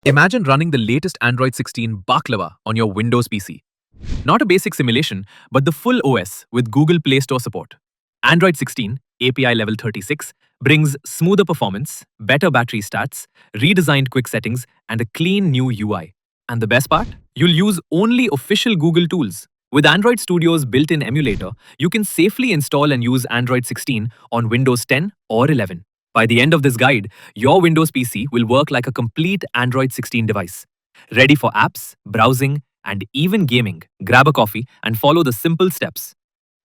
Imagine running the latest Android 16 Baklava on your Windows PC. Not a basic simulation, but the full OS with Google Play Store support. Android 16, API level 36, brings smoother performance, better battery stats, redesigned quick settings, and a clean new UI. And the best part? You'll use only official Google tools. With Android Studio's built-in emulator, you can safely install and use Android 16 on Windows 10 or 11. By the end of this guide, your Windows PC will work like a complete Android 16 device. Ready for apps, browsing, and even gaming. Grab a coffee and follow the simple steps.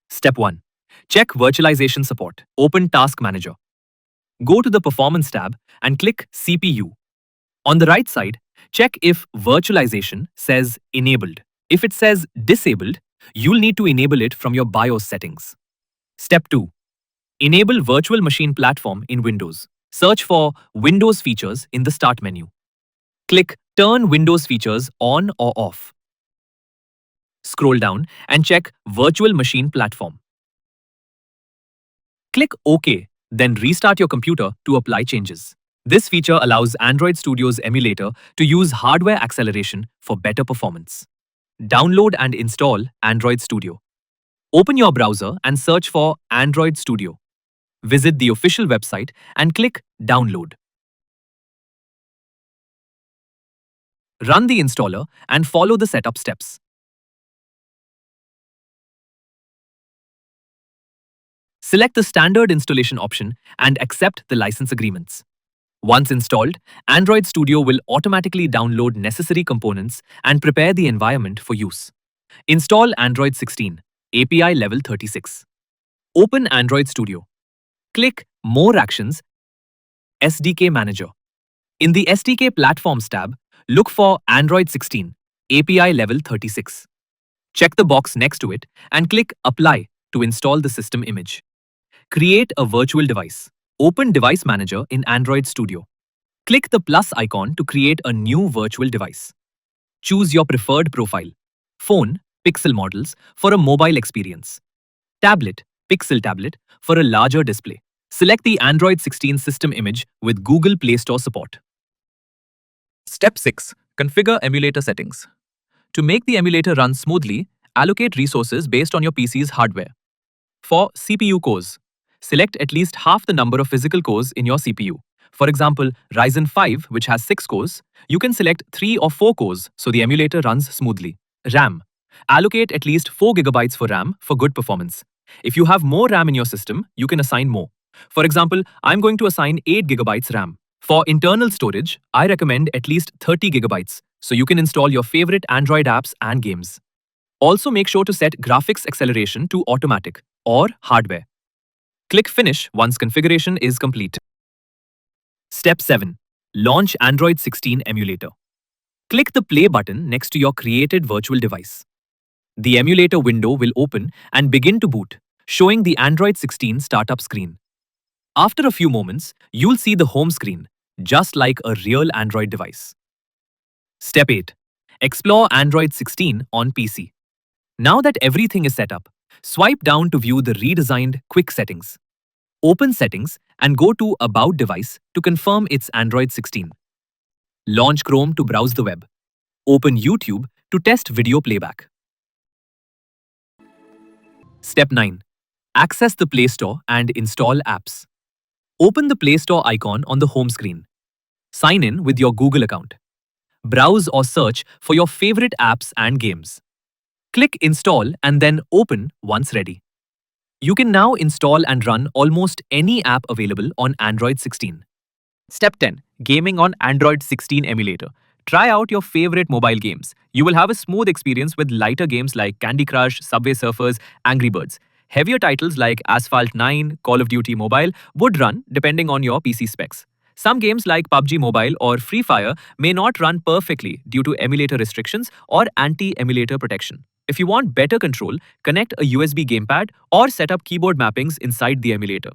Step 1. Check virtualization support. Open Task Manager. Go to the Performance tab and click CPU. On the right side, check if virtualization says enabled. If it says disabled, you'll need to enable it from your BIOS settings. Step 2. Enable Virtual Machine Platform in Windows. Search for Windows features in the Start menu. Click Turn Windows features on or off. Scroll down and check Virtual Machine Platform. Click OK, then restart your computer to apply changes. This feature allows Android Studio's emulator to use hardware acceleration for better performance. Download and install Android Studio. Open your browser and search for Android Studio. Visit the official website and click Download. Run the installer and follow the setup steps. Select the standard installation option and accept the license agreements. Once installed, Android Studio will automatically download necessary components and prepare the environment for use. Install Android 16, API level 36. Open Android Studio. Click More Actions, SDK Manager. In the SDK Platforms tab, look for Android 16, API level 36. Check the box next to it and click Apply to install the system image. Create a virtual device. Open Device Manager in Android Studio. Click the plus icon to create a new virtual device. Choose your preferred profile. Phone, Pixel models for a mobile experience. Tablet, Pixel tablet for a larger display. Select the Android 16 system image with Google Play Store support. Step 6. Configure emulator settings. To make the emulator run smoothly, allocate resources based on your PC's hardware. For CPU cores, select at least half the number of physical cores in your CPU. For example, Ryzen 5, which has 6 cores, you can select 3 or 4 cores so the emulator runs smoothly. RAM. Allocate at least 4 GB for RAM for good performance. If you have more RAM in your system, you can assign more. For example, I'm going to assign 8 GB RAM. For internal storage, I recommend at least 30 GB, so you can install your favorite Android apps and games. Also make sure to set graphics acceleration to automatic or hardware. Click Finish once configuration is complete. Step 7. Launch Android 16 emulator. Click the play button next to your created virtual device. The emulator window will open and begin to boot, showing the Android 16 startup screen. After a few moments, you'll see the home screen, just like a real Android device. Step 8. Explore Android 16 on PC. Now that everything is set up, swipe down to view the redesigned quick settings. Open Settings and go to About Device to confirm it's Android 16. Launch Chrome to browse the web. Open YouTube to test video playback. Step 9. Access the Play Store and install apps. Open the Play Store icon on the home screen. Sign in with your Google account. Browse or search for your favorite apps and games. Click Install and then Open once ready. You can now install and run almost any app available on Android 16. Step 10. Gaming on Android 16 emulator. Try out your favorite mobile games. You will have a smooth experience with lighter games like Candy Crush, Subway Surfers, Angry Birds. Heavier titles like Asphalt 9, Call of Duty Mobile would run depending on your PC specs. Some games like PUBG Mobile or Free Fire may not run perfectly due to emulator restrictions or anti-emulator protection. If you want better control, connect a USB gamepad or set up keyboard mappings inside the emulator.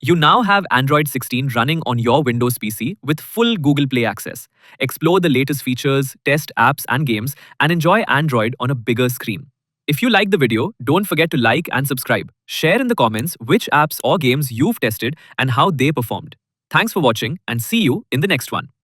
You now have Android 16 running on your Windows PC with full Google Play access. Explore the latest features, test apps and games, and enjoy Android on a bigger screen. If you like the video, don't forget to like and subscribe. Share in the comments which apps or games you've tested and how they performed. Thanks for watching and see you in the next one.